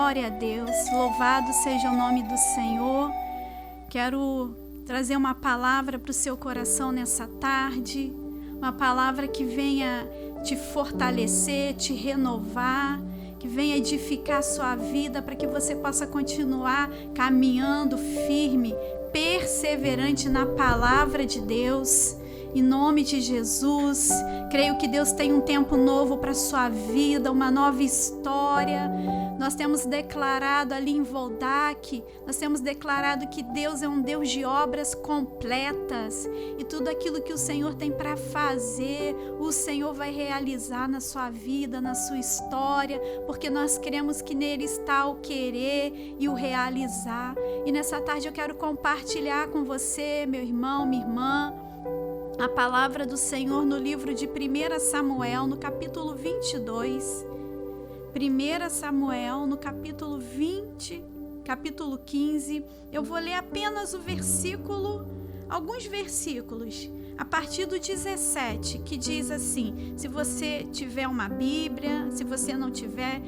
Glória a Deus, louvado seja o nome do Senhor. Quero trazer uma palavra para o seu coração nessa tarde, uma palavra que venha te fortalecer, te renovar, que venha edificar a sua vida para que você possa continuar caminhando firme, perseverante na palavra de Deus. Em nome de Jesus, creio que Deus tem um tempo novo para a sua vida, uma nova história. Nós temos declarado ali em Voldac, nós temos declarado que Deus é um Deus de obras completas e tudo aquilo que o Senhor tem para fazer, o Senhor vai realizar na sua vida, na sua história, porque nós cremos que nele está o querer e o realizar. E nessa tarde eu quero compartilhar com você, meu irmão, minha irmã, a palavra do Senhor no livro de 1 Samuel, no capítulo 22. 1 Samuel, no capítulo 20, capítulo 15. Eu vou ler apenas alguns versículos, a partir do 17, que diz assim: se você tiver uma Bíblia, se você não tiver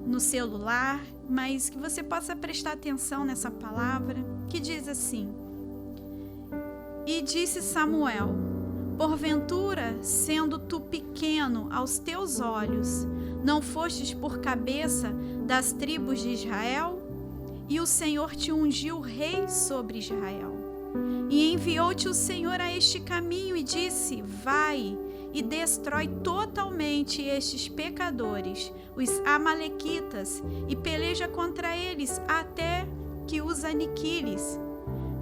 no celular, mas que você possa prestar atenção nessa palavra, que diz assim: E disse Samuel: Porventura, sendo tu pequeno aos teus olhos, não fostes por cabeça das tribos de Israel? E o Senhor te ungiu rei sobre Israel. E enviou-te o Senhor a este caminho e disse: Vai e destrói totalmente estes pecadores, os amalequitas, e peleja contra eles até que os aniquiles.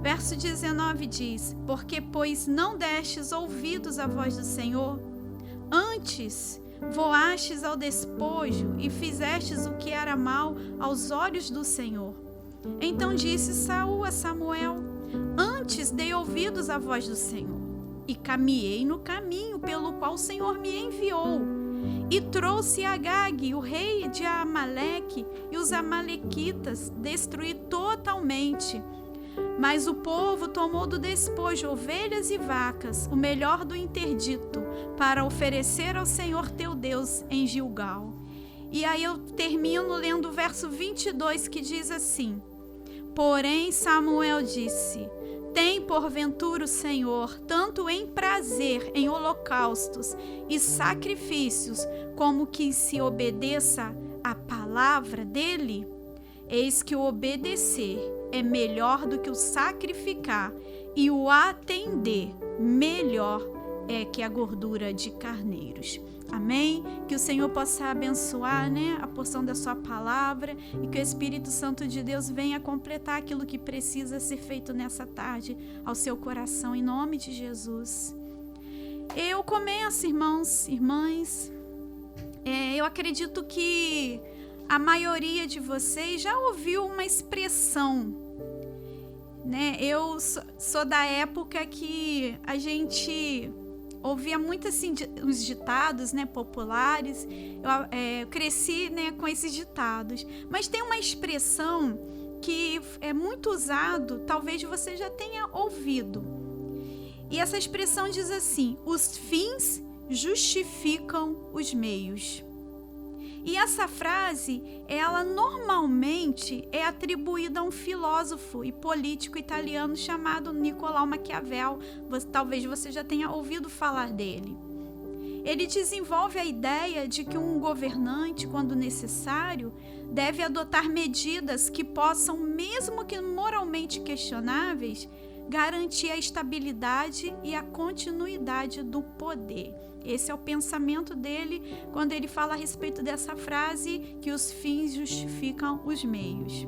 Verso 19 diz: Porque, pois, não destes ouvidos à voz do Senhor, antes voastes ao despojo e fizestes o que era mal aos olhos do Senhor. Então disse Saul a Samuel: Antes dei ouvidos à voz do Senhor, e caminhei no caminho pelo qual o Senhor me enviou, e trouxe Agag, o rei de Amaleque, e os amalequitas destruí totalmente. Mas o povo tomou do despojo ovelhas e vacas, o melhor do interdito, para oferecer ao Senhor teu Deus em Gilgal. E aí eu termino lendo o verso 22, que diz assim: Porém Samuel disse: Tem porventura o Senhor tanto em prazer em holocaustos e sacrifícios, como que se obedeça à palavra dele? Eis que o obedecer é melhor do que o sacrificar, e o atender melhor é que a gordura de carneiros. Amém? Que o Senhor possa abençoar, a porção da sua palavra, e que o Espírito Santo de Deus venha completar aquilo que precisa ser feito nessa tarde ao seu coração, em nome de Jesus. Eu começo, irmãos, irmãs, eu acredito que a maioria de vocês já ouviu uma expressão, Eu sou da época que a gente ouvia muito assim, os ditados, populares. Eu cresci, com esses ditados. Mas tem uma expressão que é muito usado, talvez você já tenha ouvido. E essa expressão diz assim: os fins justificam os meios. E essa frase, ela normalmente é atribuída a um filósofo e político italiano chamado Nicolau Maquiavel. Talvez você já tenha ouvido falar dele. Ele desenvolve a ideia de que um governante, quando necessário, deve adotar medidas que possam, mesmo que moralmente questionáveis, garantir a estabilidade e a continuidade do poder. Esse é o pensamento dele quando ele fala a respeito dessa frase, que os fins justificam os meios.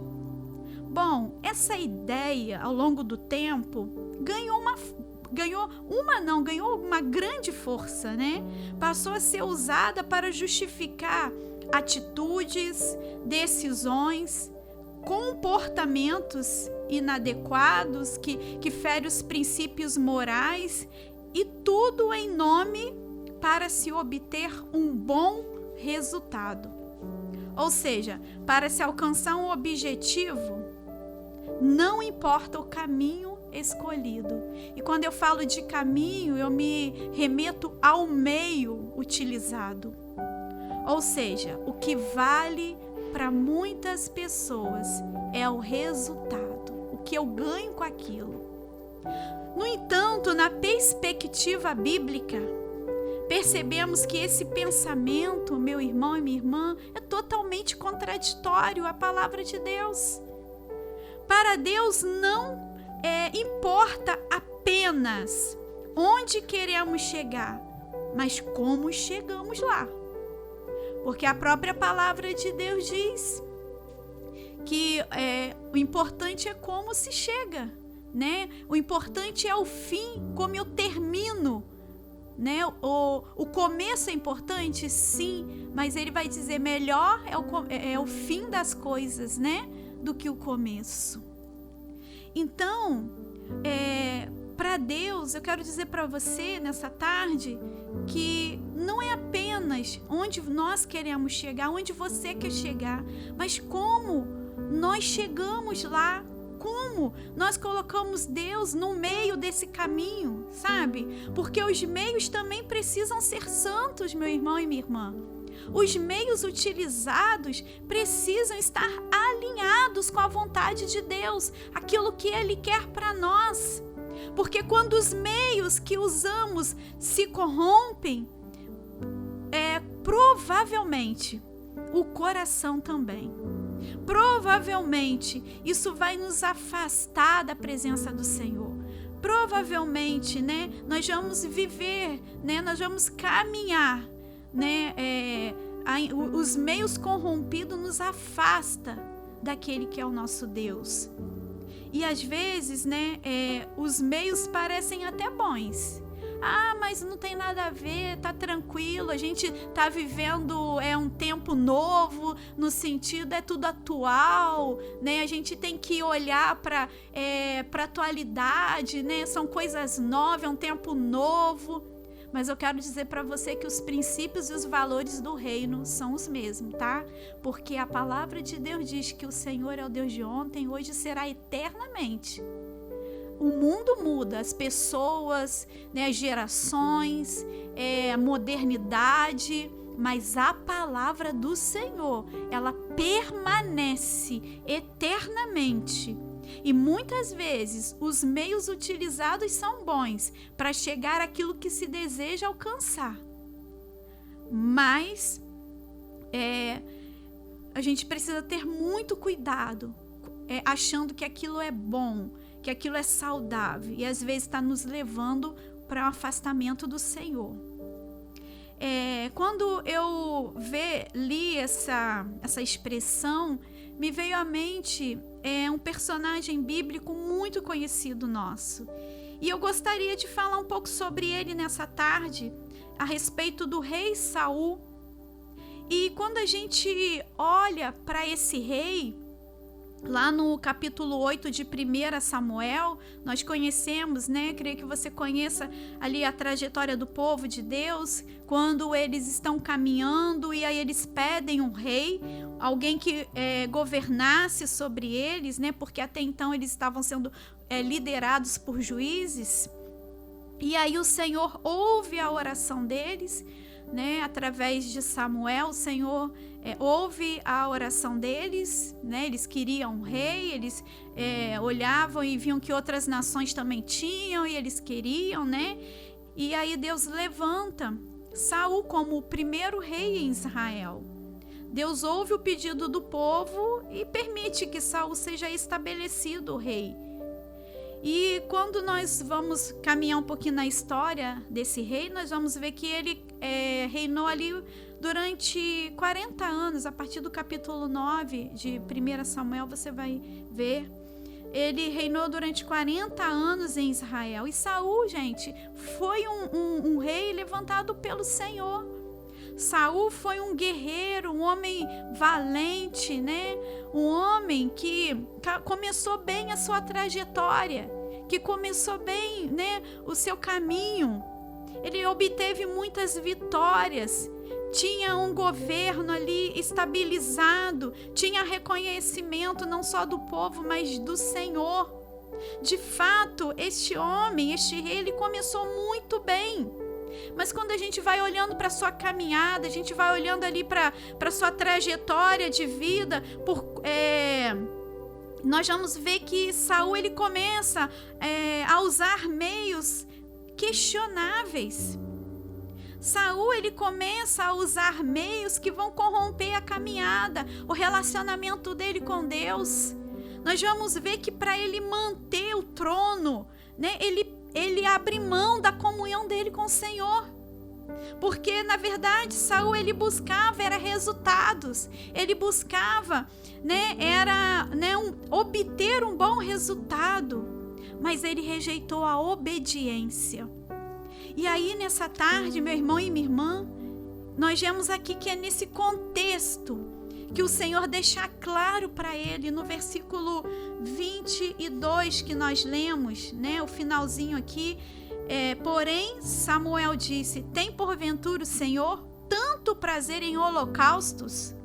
Essa ideia, ao longo do tempo, ganhou uma grande força, Passou a ser usada para justificar atitudes, decisões, comportamentos inadequados que ferem os princípios morais, e tudo em nome para se obter um bom resultado. Ou seja, para se alcançar um objetivo, não importa o caminho escolhido. E quando eu falo de caminho, eu me remeto ao meio utilizado. Ou seja, o que vale para muitas pessoas é o resultado, o que eu ganho com aquilo. No entanto, na perspectiva bíblica, percebemos que esse pensamento, meu irmão e minha irmã, é totalmente contraditório à palavra de Deus. Para Deus não importa apenas onde queremos chegar, mas como chegamos lá. Porque a própria palavra de Deus diz que o importante é como se chega, né? O importante é o fim, como eu termino, né? O começo é importante, sim, mas ele vai dizer melhor é o fim das coisas, né? Do que o começo. Então, para Deus, eu quero dizer para você nessa tarde que não é apenas onde nós queremos chegar, onde você quer chegar, mas como nós chegamos lá, como nós colocamos Deus no meio desse caminho, sabe? Porque os meios também precisam ser santos, meu irmão e minha irmã. Os meios utilizados precisam estar alinhados com a vontade de Deus, aquilo que Ele quer para nós. Porque quando os meios que usamos se corrompem, provavelmente o coração também. Provavelmente isso vai nos afastar da presença do Senhor. Provavelmente, né, nós vamos viver, né, nós vamos caminhar, né, os meios corrompidos nos afastam daquele que é o nosso Deus. E às vezes, né, os meios parecem até bons. Ah, mas não tem nada a ver, tá tranquilo, a gente tá vivendo um tempo novo, no sentido tudo atual, né? A gente tem que olhar para a atualidade, né? São coisas novas, é um tempo novo. Mas eu quero dizer para você que os princípios e os valores do reino são os mesmos, tá? Porque a palavra de Deus diz que o Senhor é o Deus de ontem, hoje e será eternamente. O mundo muda, as pessoas, né, as gerações, a modernidade, mas a palavra do Senhor, ela permanece eternamente. E muitas vezes os meios utilizados são bons para chegar àquilo que se deseja alcançar. Mas a gente precisa ter muito cuidado, achando que aquilo é bom, que aquilo é saudável, e às vezes está nos levando para um afastamento do Senhor. Quando eu li essa expressão, me veio à mente um personagem bíblico muito conhecido nosso. E eu gostaria de falar um pouco sobre ele nessa tarde, a respeito do rei Saul. E quando a gente olha para esse rei, lá no capítulo 8 de 1 Samuel, nós conhecemos, né? Creio que você conheça ali a trajetória do povo de Deus, quando eles estão caminhando e aí eles pedem um rei, alguém que governasse sobre eles, né? Porque até então eles estavam sendo liderados por juízes. E aí o Senhor ouve a oração deles, né? Através de Samuel, o Senhor ouve a oração deles, né? Eles queriam um rei, eles olhavam e viam que outras nações também tinham e eles queriam, né? E aí Deus levanta Saul como o primeiro rei em Israel. Deus ouve o pedido do povo e permite que Saul seja estabelecido rei. E quando nós vamos caminhar um pouquinho na história desse rei, nós vamos ver que ele reinou ali durante 40 anos. A partir do capítulo 9 de 1 Samuel, você vai ver. Ele reinou durante 40 anos em Israel. E Saul, gente, foi um rei levantado pelo Senhor. Saul foi um guerreiro, um homem valente, né? Um homem que começou bem a sua trajetória, que começou bem, né, o seu caminho. Ele obteve muitas vitórias, tinha um governo ali estabilizado, tinha reconhecimento não só do povo, mas do Senhor. De fato, este homem, este rei, ele começou muito bem. Mas quando a gente vai olhando para a sua caminhada, a gente vai olhando ali para a sua trajetória de vida, nós vamos ver que Saul ele começa a usar meios questionáveis. Saul ele começa a usar meios que vão corromper a caminhada, o relacionamento dele com Deus. Nós vamos ver que para ele manter o trono, né, ele abre mão da comunhão dele com o Senhor. Porque, na verdade, Saul ele buscava resultados. Ele buscava, obter um bom resultado. Mas ele rejeitou a obediência. E aí, nessa tarde, meu irmão e minha irmã, nós vemos aqui que é nesse contexto que o Senhor deixa claro para ele, no versículo 22 que nós lemos, o finalzinho aqui, porém Samuel disse: tem porventura o Senhor tanto prazer em holocaustos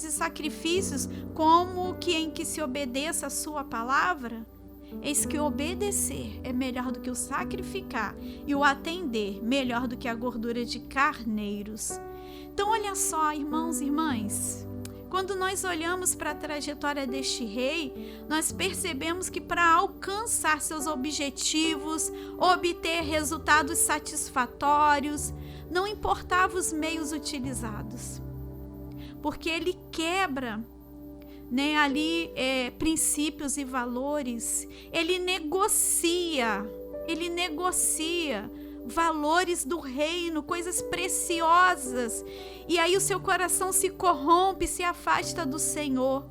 e sacrifícios, como que em que se obedeça a sua palavra? Eis que obedecer é melhor do que o sacrificar, e o atender melhor do que a gordura de carneiros. Então, olha só, irmãos e irmãs, quando nós olhamos para a trajetória deste rei, nós percebemos que para alcançar seus objetivos, obter resultados satisfatórios, não importava os meios utilizados, porque ele quebra princípios e valores, ele negocia valores do reino, coisas preciosas, e aí o seu coração se corrompe, se afasta do Senhor.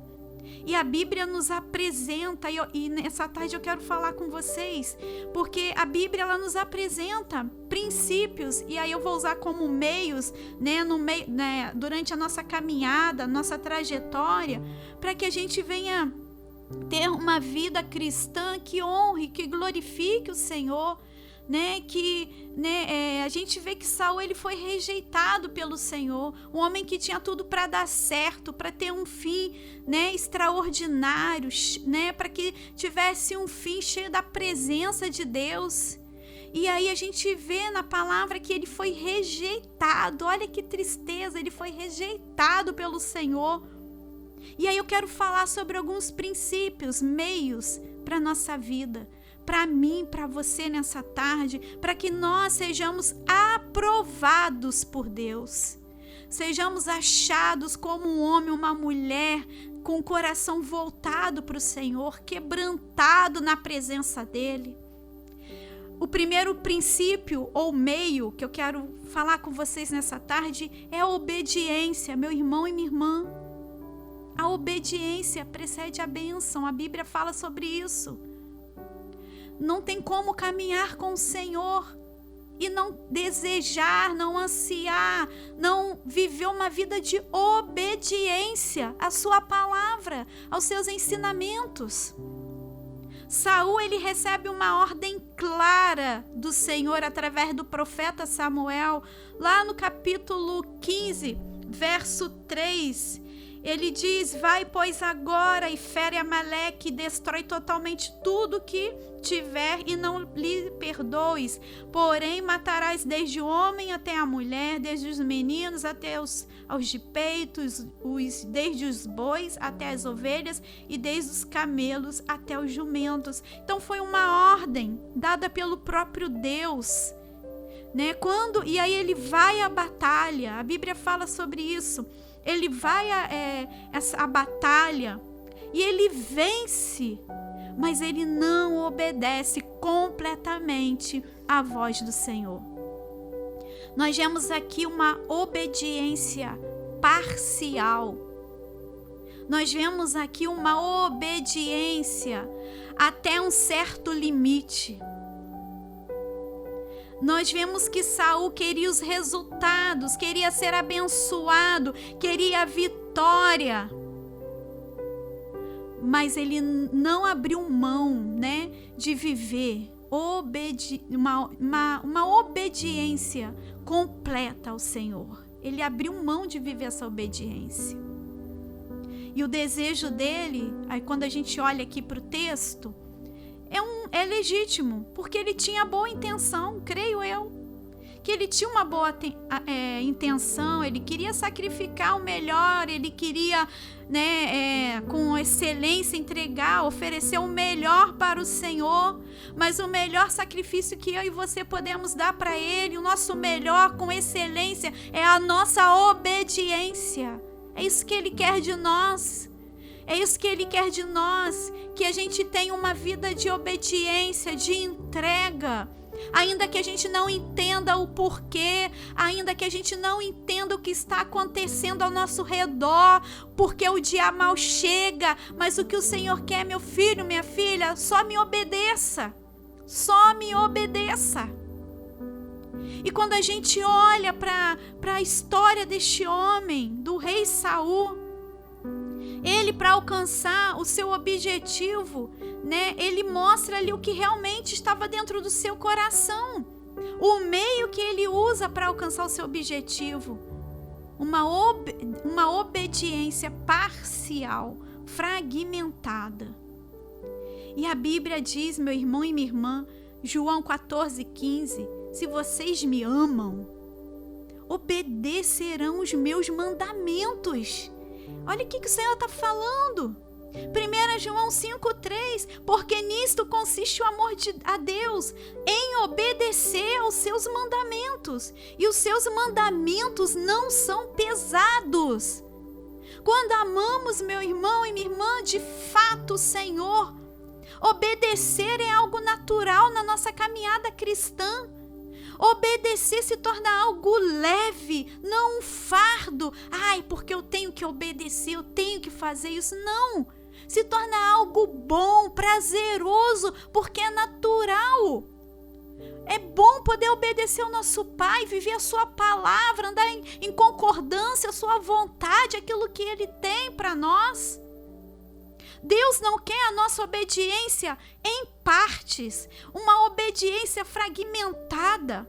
E a Bíblia nos apresenta, e nessa tarde eu quero falar com vocês, porque a Bíblia ela nos apresenta princípios, e aí eu vou usar como meios, durante a nossa caminhada, nossa trajetória, para que a gente venha ter uma vida cristã que honre, que glorifique o Senhor. A gente vê que Saul ele foi rejeitado pelo Senhor, um homem que tinha tudo para dar certo, para ter um fim extraordinário, para que tivesse um fim cheio da presença de Deus. E aí a gente vê na palavra que ele foi rejeitado. Olha que tristeza, ele foi rejeitado pelo Senhor. E aí eu quero falar sobre alguns princípios, meios para a nossa vida, para mim, para você nessa tarde, para que nós sejamos aprovados por Deus, sejamos achados como um homem, uma mulher com o coração voltado para o Senhor, quebrantado na presença dEle. O primeiro princípio ou meio que eu quero falar com vocês nessa tarde é a obediência, meu irmão e minha irmã. A obediência precede a bênção, a Bíblia fala sobre isso. Não tem como caminhar com o Senhor e não desejar, não ansiar, não viver uma vida de obediência à sua palavra, aos seus ensinamentos. Saul ele recebe uma ordem clara do Senhor através do profeta Samuel, lá no capítulo 15, verso 3. Ele diz: vai, pois, agora e fere Amaleque, destrói totalmente tudo que tiver e não lhe perdoes. Porém, matarás desde o homem até a mulher, desde os meninos até aos de peitos, desde os bois até as ovelhas e desde os camelos até os jumentos. Então foi uma ordem dada pelo próprio Deus. E aí ele vai à batalha, a Bíblia fala sobre isso. Ele vai a batalha e ele vence, mas ele não obedece completamente à voz do Senhor. Nós vemos aqui uma obediência parcial. Nós vemos aqui uma obediência até um certo limite. Nós vemos que Saul queria os resultados, queria ser abençoado, queria a vitória. Mas ele não abriu mão, de viver uma obediência completa ao Senhor. Ele abriu mão de viver essa obediência. E o desejo dele, aí quando a gente olha aqui para o texto, é legítimo, porque ele tinha boa intenção, creio eu. Que ele tinha uma boa intenção, ele queria sacrificar o melhor, ele queria, com excelência entregar, oferecer o melhor para o Senhor, mas o melhor sacrifício que eu e você podemos dar para ele, o nosso melhor com excelência, é a nossa obediência. É isso que ele quer de nós. É isso que ele quer de nós, que a gente tenha uma vida de obediência, de entrega. Ainda que a gente não entenda o porquê, ainda que a gente não entenda o que está acontecendo ao nosso redor, porque o dia mal chega, mas o que o Senhor quer, meu filho, minha filha, só me obedeça, só me obedeça. E quando a gente olha para a história deste homem, do rei Saul, ele, para alcançar o seu objetivo, ele mostra ali o que realmente estava dentro do seu coração. O meio que ele usa para alcançar o seu objetivo. Uma obediência parcial, fragmentada. E a Bíblia diz, meu irmão e minha irmã, João 14,15, se vocês me amam, obedecerão os meus mandamentos. Olha o que o Senhor está falando. 1 João 5,3, porque nisto consiste o amor a Deus, em obedecer aos seus mandamentos. E os seus mandamentos não são pesados. Quando amamos, meu irmão e minha irmã, de fato o Senhor, obedecer é algo natural na nossa caminhada cristã. Obedecer se torna algo leve, não um fardo. Ai, porque eu tenho que obedecer, eu tenho que fazer isso. Não, se torna algo bom, prazeroso, porque é natural. É bom poder obedecer ao nosso Pai, viver a sua palavra, andar em concordância, a sua vontade, aquilo que Ele tem para nós. Deus não quer a nossa obediência em partes, uma obediência fragmentada.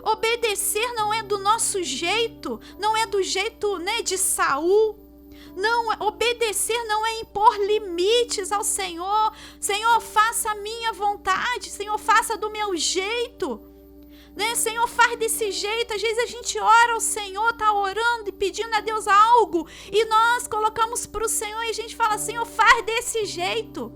Obedecer não é do nosso jeito, não é do jeito, de Saul. Não, obedecer não é impor limites ao Senhor. Senhor, faça a minha vontade, Senhor, faça do meu jeito. Senhor, faz desse jeito. Às vezes a gente ora ao Senhor, está orando e pedindo a Deus algo, e nós colocamos para o Senhor e a gente fala, Senhor, faz desse jeito.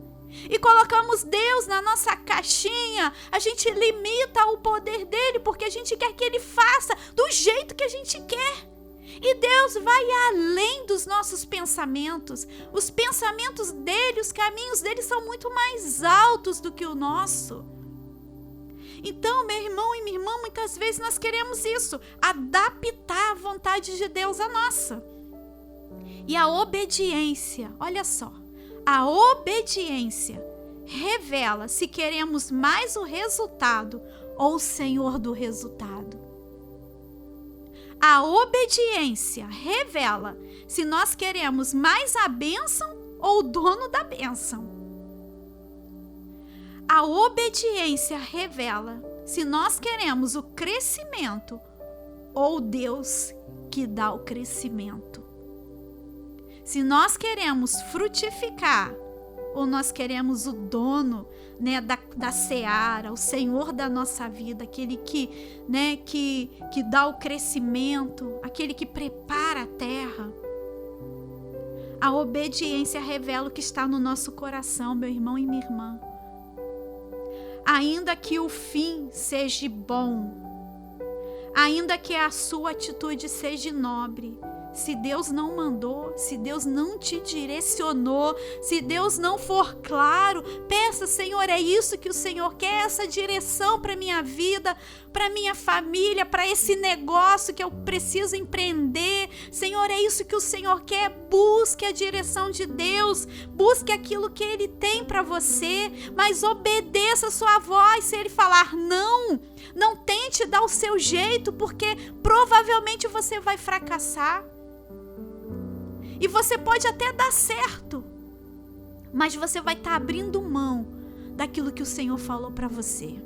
E colocamos Deus na nossa caixinha, a gente limita o poder dele, porque a gente quer que ele faça do jeito que a gente quer. E Deus vai além dos nossos pensamentos. Os pensamentos dele, os caminhos dele são muito mais altos do que o nosso. Então, meu irmão e minha irmã, muitas vezes nós queremos isso, adaptar a vontade de Deus à nossa. E a obediência, olha só, a obediência revela se queremos mais o resultado ou o Senhor do resultado. A obediência revela se nós queremos mais a bênção ou o dono da bênção. A obediência revela se nós queremos o crescimento ou Deus que dá o crescimento. Se nós queremos frutificar ou nós queremos o dono, da seara, o Senhor da nossa vida, aquele que dá o crescimento, aquele que prepara a terra. A obediência revela o que está no nosso coração, meu irmão e minha irmã. Ainda que o fim seja bom, ainda que a sua atitude seja nobre, se Deus não mandou, se Deus não te direcionou, se Deus não for claro, peça, Senhor, é isso que o Senhor quer, essa direção para minha vida, para minha família, para esse negócio que eu preciso empreender. Senhor, é isso que o Senhor quer. Busque a direção de Deus, busque aquilo que Ele tem para você, mas obedeça a sua voz. Se Ele falar não, não tente dar o seu jeito, porque provavelmente você vai fracassar. E você pode até dar certo, mas você vai estar abrindo mão daquilo que o Senhor falou para você.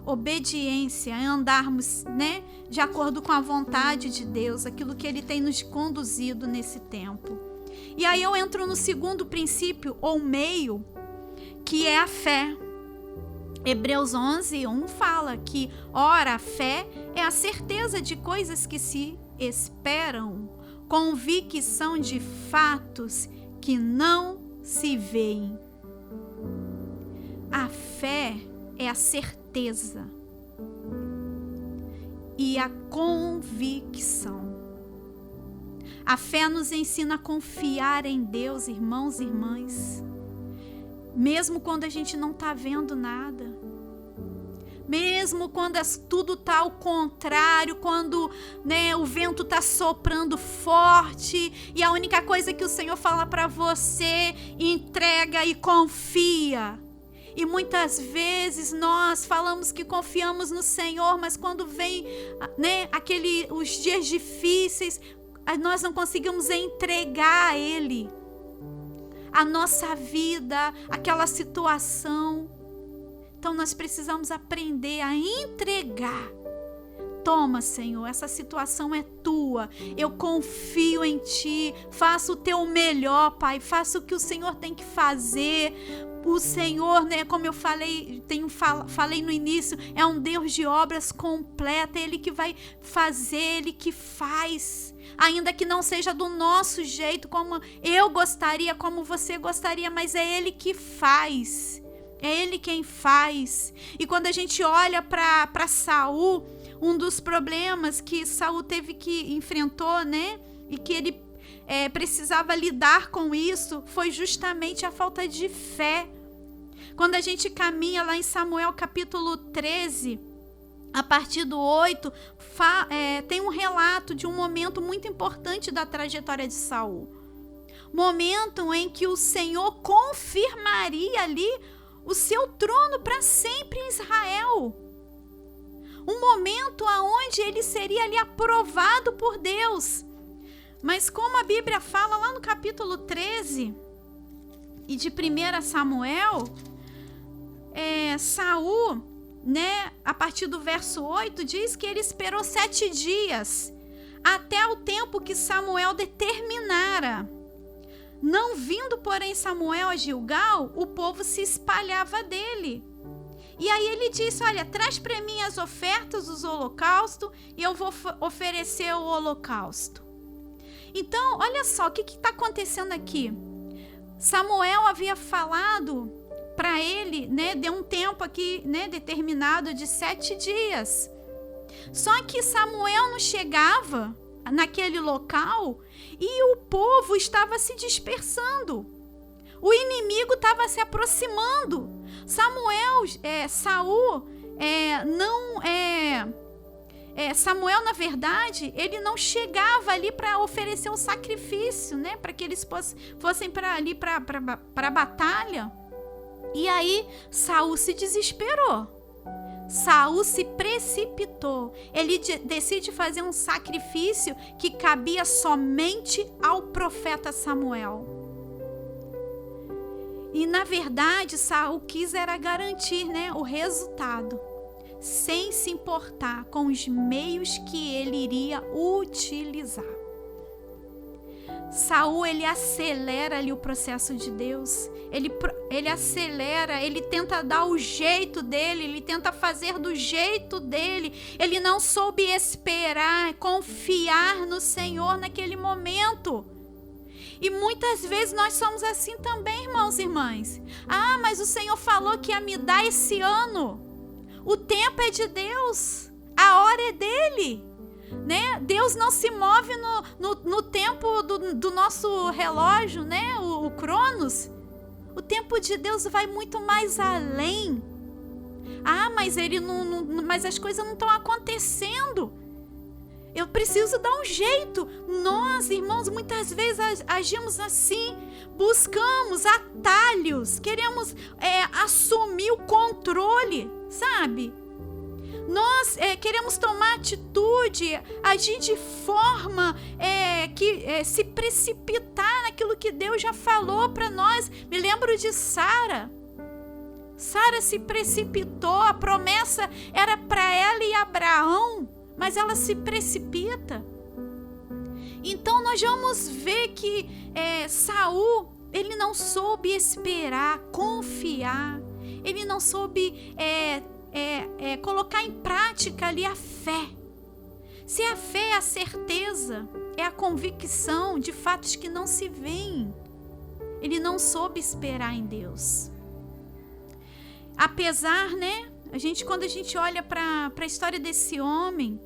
Obediência é andarmos, de acordo com a vontade de Deus, aquilo que Ele tem nos conduzido nesse tempo. E aí eu entro no segundo princípio, ou meio, que é a fé. Hebreus 11:1 fala que, ora, a fé é a certeza de coisas que se esperam, convicção de fatos que não se veem. A fé é a certeza e a convicção. A fé nos ensina a confiar em Deus, irmãos e irmãs, mesmo quando a gente não está vendo nada, mesmo quando tudo está ao contrário, quando, né, o vento está soprando forte e a única coisa que o Senhor fala para você, entrega e confia. E muitas vezes nós falamos que confiamos no Senhor, mas quando vem, né, os dias difíceis, nós não conseguimos entregar a Ele a nossa vida, aquela situação. Então nós precisamos aprender a entregar. Toma, Senhor, essa situação é tua, eu confio em Ti, faça o Teu melhor, Pai, faça o que o Senhor tem que fazer. O Senhor, né, como eu falei no início, é um Deus de obras completas, é Ele que vai fazer, Ele que faz, ainda que não seja do nosso jeito, como eu gostaria, como você gostaria, mas é Ele que faz, é Ele quem faz. E quando a gente olha para Saul, um dos problemas que Saul enfrentou, né, e que ele precisava lidar com isso, foi justamente a falta de fé. Quando a gente caminha lá em Samuel capítulo 13, a partir do 8, tem um relato de um momento muito importante da trajetória de Saul. Momento em que o Senhor confirmaria ali o seu trono para sempre em Israel. Um momento onde ele seria ali aprovado por Deus. Mas como a Bíblia fala lá no capítulo 13 e de 1 Samuel, Saul, né, a partir do verso 8, diz que ele esperou 7 dias, até o tempo que Samuel determinara. Não vindo, porém, Samuel a Gilgal, o povo se espalhava dele. E aí ele disse, olha, traz para mim as ofertas, os holocaustos, e eu vou oferecer o holocausto. Então, olha só, o que está acontecendo aqui? Samuel havia falado para ele, né, deu um tempo aqui, né, determinado de 7 dias. Só que Samuel não chegava naquele local e o povo estava se dispersando. O inimigo estava se aproximando. Samuel, na verdade, ele não chegava ali para oferecer um sacrifício, né, para que eles fossem para ali para a batalha. E aí Saul se desesperou. Saul se precipitou. Ele decide fazer um sacrifício que cabia somente ao profeta Samuel. E na verdade Saul quis era garantir, né, o resultado, sem se importar com os meios que ele iria utilizar. Saul, ele acelera ali o processo de Deus, ele acelera, ele tenta dar o jeito dele, ele tenta fazer do jeito dele, ele não soube esperar, confiar no Senhor naquele momento. E muitas vezes nós somos assim também, irmãos e irmãs. Ah, mas o Senhor falou que ia me dar esse ano. O tempo é de Deus, a hora é dele, né? Deus não se move no tempo do nosso relógio, né? O Cronos. O tempo de Deus vai muito mais além. Ah, mas mas as coisas não estão acontecendo. Eu preciso dar um jeito. Nós, irmãos, muitas vezes agimos assim, buscamos atalhos, queremos assumir o controle, sabe? Nós queremos tomar atitude, agir de forma se precipitar naquilo que Deus já falou para nós. Me lembro de Sara. Sara se precipitou, a promessa era para ela e Abraão, mas ela se precipita. Então nós vamos ver que Saul, ele não soube esperar, confiar. ele não soube colocar em prática ali a fé. Se a fé é a certeza, é a convicção de fatos que não se veem, ele não soube esperar em Deus. Apesar, né? Quando a gente olha para a história desse homem,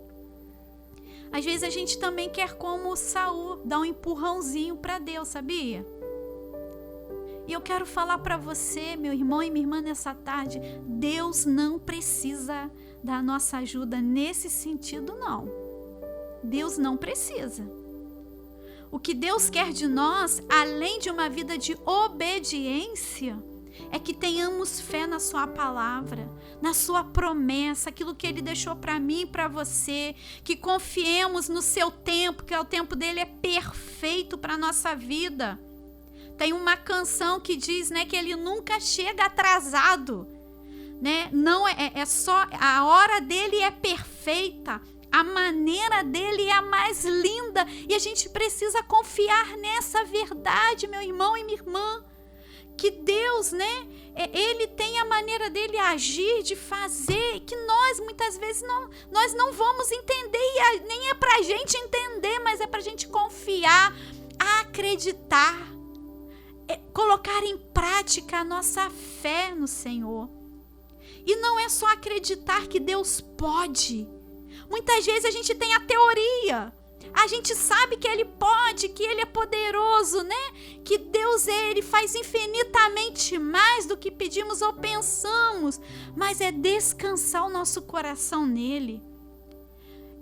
às vezes a gente também quer, como Saul, dar um empurrãozinho para Deus, sabia? E eu quero falar para você, meu irmão e minha irmã, nessa tarde, Deus não precisa da nossa ajuda nesse sentido, não. Deus não precisa. O que Deus quer de nós, além de uma vida de obediência, é que tenhamos fé na sua palavra, na sua promessa, aquilo que ele deixou para mim e para você, que confiemos no seu tempo, que o tempo dele é perfeito para a nossa vida. Tem uma canção que diz, né, que ele nunca chega atrasado, né? Não é só a hora dele é perfeita, a maneira dele é a mais linda, e a gente precisa confiar nessa verdade, meu irmão e minha irmã. Que Deus, né, ele tem a maneira dele agir, de fazer, que nós muitas vezes nós não vamos entender, e nem é pra gente entender, mas é pra gente confiar, acreditar, colocar em prática a nossa fé no Senhor. E não é só acreditar que Deus pode. Muitas vezes a gente tem a teoria, a gente sabe que Ele pode, que Ele é poderoso, né? Que Deus, Ele faz infinitamente mais do que pedimos ou pensamos. Mas é descansar o nosso coração nele.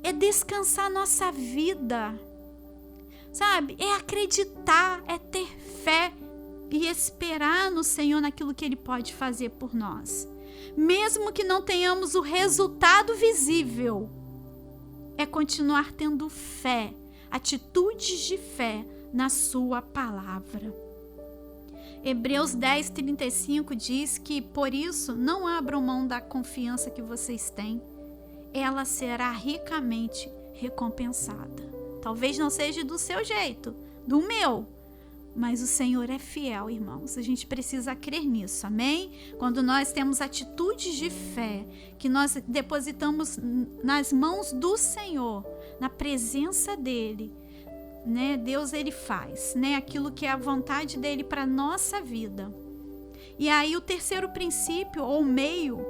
É descansar a nossa vida. Sabe? É acreditar, é ter fé e esperar no Senhor naquilo que Ele pode fazer por nós. Mesmo que não tenhamos o resultado visível, é continuar tendo fé, atitudes de fé na sua palavra. Hebreus 10:35 diz que, por isso, não abram mão da confiança que vocês têm. Ela será ricamente recompensada. Talvez não seja do seu jeito, do meu, mas o Senhor é fiel, irmãos. A gente precisa crer nisso, amém? Quando nós temos atitudes de fé, que nós depositamos nas mãos do Senhor, na presença dEle, né? Deus, Ele faz, né? Aquilo que é a vontade dEle para a nossa vida. E aí o terceiro princípio, ou meio,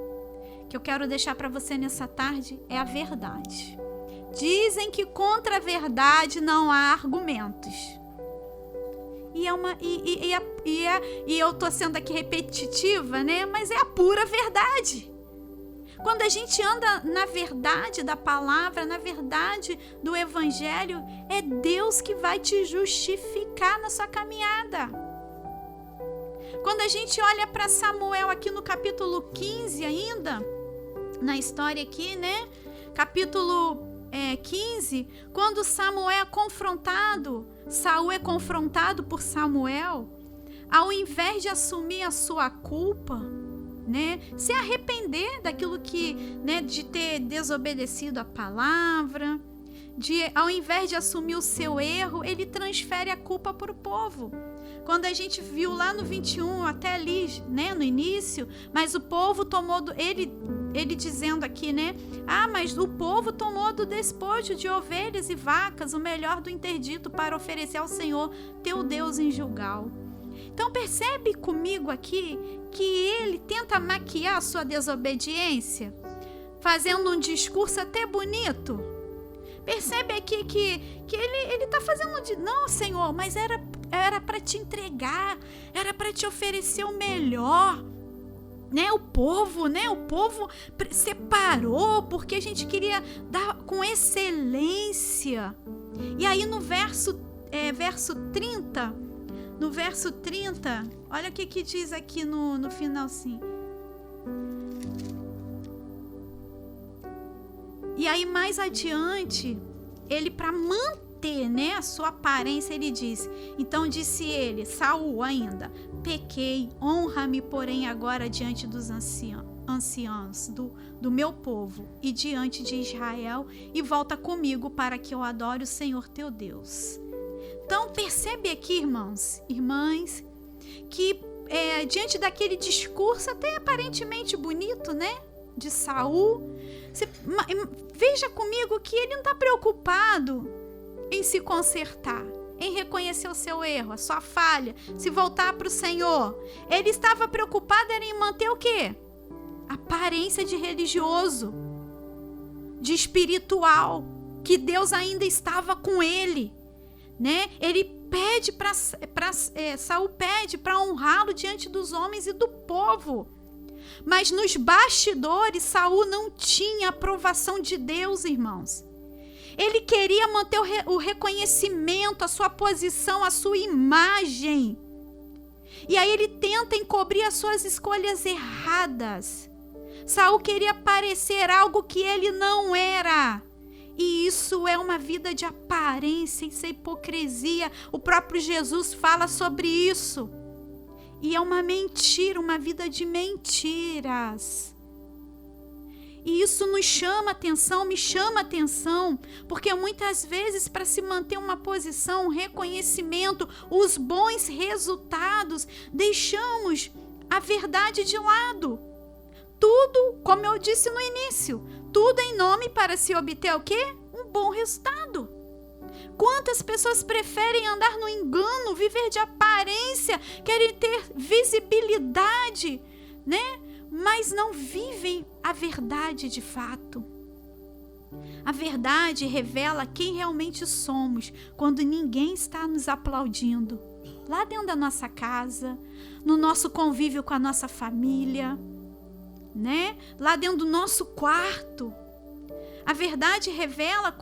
que eu quero deixar para você nessa tarde, é a verdade. Dizem que contra a verdade não há argumentos. E eu tô sendo aqui repetitiva, né? Mas é a pura verdade. Quando a gente anda na verdade da palavra, na verdade do evangelho, é Deus que vai te justificar na sua caminhada. Quando a gente olha para Samuel aqui no capítulo 15 ainda, na história aqui, né? Capítulo 15, quando Saul é confrontado por Samuel, ao invés de assumir a sua culpa, né, se arrepender daquilo que, né, de ter desobedecido a palavra, ao invés de assumir o seu erro, ele transfere a culpa para o povo. Quando a gente viu lá no 21, até ali, né, no início, mas o povo tomou ele dizendo aqui, né? Mas o povo tomou do despojo de ovelhas e vacas o melhor do interdito para oferecer ao Senhor teu Deus em Gilgal. Então percebe comigo aqui que ele tenta maquiar a sua desobediência, fazendo um discurso até bonito. Percebe aqui que ele está fazendo não, Senhor, mas era para te entregar, era para te oferecer o melhor. Né? O povo separou porque a gente queria dar com excelência. E aí no verso 30, olha o que diz aqui no finalzinho. E aí mais adiante, ele, para manter, né, a sua aparência, ele diz: então disse ele, Saul ainda, pequei, honra-me, porém, agora diante dos anciãos do meu povo e diante de Israel, e volta comigo para que eu adore o Senhor teu Deus. Então percebe aqui, irmãos, irmãs, que diante daquele discurso até aparentemente bonito, né? De Saul. Veja comigo que ele não está preocupado em se consertar, em reconhecer o seu erro, a sua falha, se voltar para o Senhor. Ele estava preocupado em manter o quê? Aparência de religioso, de espiritual, que Deus ainda estava com ele, né? Ele pede Saul pede para honrá-lo diante dos homens e do povo. Mas nos bastidores, Saul não tinha aprovação de Deus, irmãos. Ele queria manter o reconhecimento, a sua posição, a sua imagem. E aí ele tenta encobrir as suas escolhas erradas. Saul queria parecer algo que ele não era. E isso é uma vida de aparência, isso é hipocrisia. O próprio Jesus fala sobre isso. E é uma mentira, uma vida de mentiras. E isso nos chama atenção, me chama atenção, porque muitas vezes, para se manter uma posição, um reconhecimento, os bons resultados, deixamos a verdade de lado. Tudo, como eu disse no início, tudo em nome para se obter o quê? Um bom resultado. Quantas pessoas preferem andar no engano, viver de aparência, querem ter visibilidade, né? Mas não vivem a verdade de fato. A verdade revela quem realmente somos quando ninguém está nos aplaudindo. Lá dentro da nossa casa, no nosso convívio com a nossa família, né? Lá dentro do nosso quarto. A verdade revela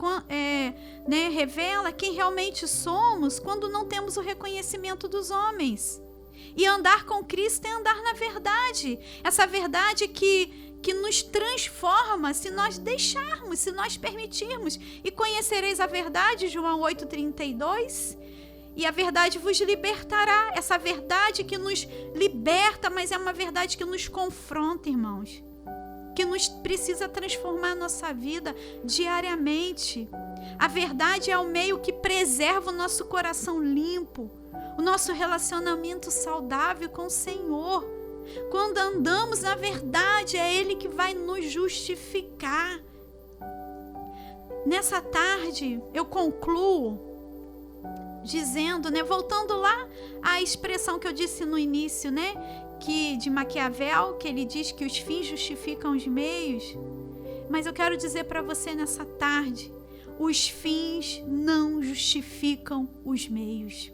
quem realmente somos quando não temos o reconhecimento dos homens. E andar com Cristo é andar na verdade. Essa verdade que nos transforma se nós deixarmos, se nós permitirmos. E conhecereis a verdade, João 8,32. E a verdade vos libertará. Essa verdade que nos liberta, mas é uma verdade que nos confronta, irmãos. Que nos precisa transformar a nossa vida diariamente. A verdade é o meio que preserva o nosso coração limpo, o nosso relacionamento saudável com o Senhor. Quando andamos na verdade, é Ele que vai nos justificar. Nessa tarde, eu concluo dizendo, né, voltando lá à expressão que eu disse no início, né, que de Maquiavel, que ele diz que os fins justificam os meios. Mas eu quero dizer para você nessa tarde, os fins não justificam os meios.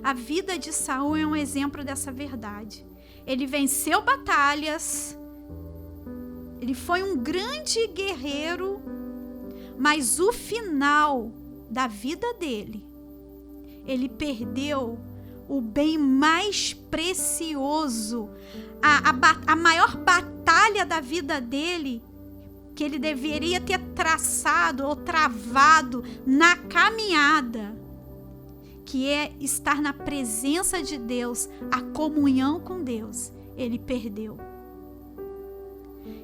A vida de Saul é um exemplo dessa verdade. Ele venceu batalhas, ele foi um grande guerreiro, mas o final da vida dele, ele perdeu o bem mais precioso, a maior batalha da vida dele, que ele deveria ter traçado ou travado na caminhada, que é estar na presença de Deus, a comunhão com Deus, ele perdeu.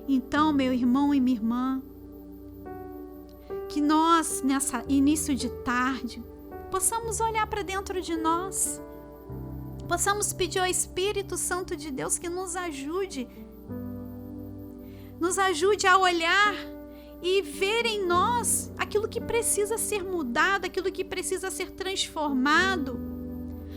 Então, meu irmão e minha irmã, que nós, nessa início de tarde, possamos olhar para dentro de nós, possamos pedir ao Espírito Santo de Deus que nos ajude a olhar e ver em nós aquilo que precisa ser mudado, aquilo que precisa ser transformado.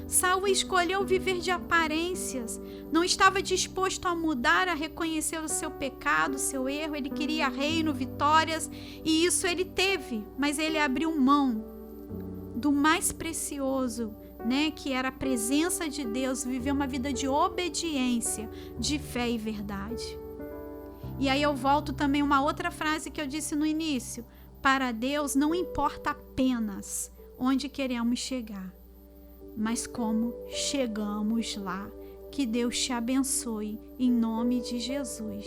Saul escolheu viver de aparências, não estava disposto a mudar, a reconhecer o seu pecado, o seu erro. Ele queria reino, vitórias, e isso ele teve, mas ele abriu mão do mais precioso, né, que era a presença de Deus, viver uma vida de obediência, de fé e verdade. E aí eu volto também uma outra frase que eu disse no início: para Deus não importa apenas onde queremos chegar, mas como chegamos lá. Que Deus te abençoe, em nome de Jesus.